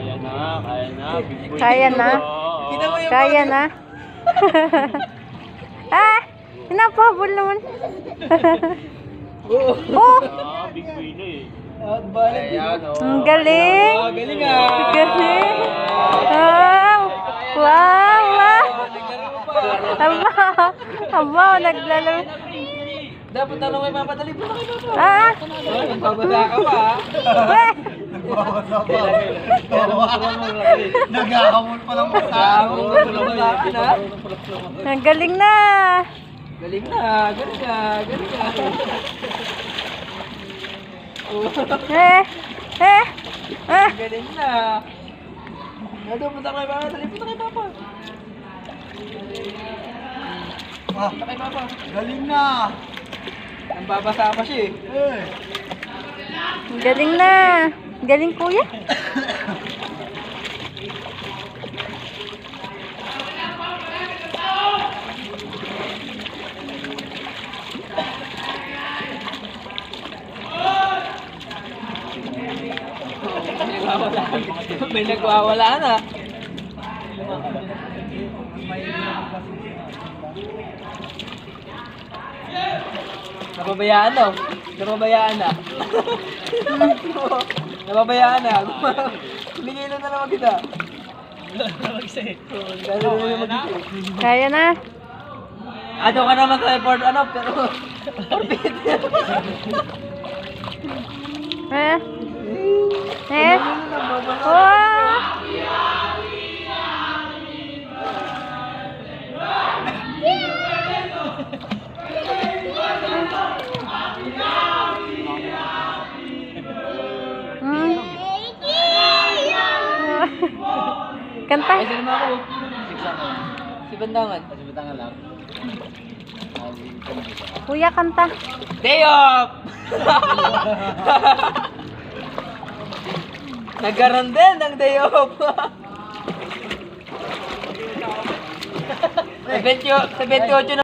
Kaya na, kaya na. Big boy. Kaya na? Kaya na? Ah! Hinapabol naman. Oh! Ah, big boy na eh. Ayan, Ang galing! galing ah. Galing! Wow! Wow! Wow! Aba! Aba! Naglalaro. Dapat tanong kay Papa, dali po na kay Papa. Ah! Nagbabasa ka pa ah. Weh! Naghahamon pa lang Ang galing na! Galing na, galing na, galing na. Eh! Eh! Ah! Galing na. Ano, punta kay Papa, dali punta kay Papa. Punta kay Papa. Galing na. Nambabasa pa siya eh. Galing na! Galing kuya! May nagwawala na. Napabayaan daw. Napabayaan na. Napabayaan na. Kumigilo na naman kita. Kaya na! Ano ka naman sa airport, ano, pero... Orbit. Eh! Eh! Wow! Hmm. Kanta! Ay, sino naman ako? Si Bandangan. Si Bandangan lang. Kuya, kanta! Day off! Nagkaroon din ng day off. 78 na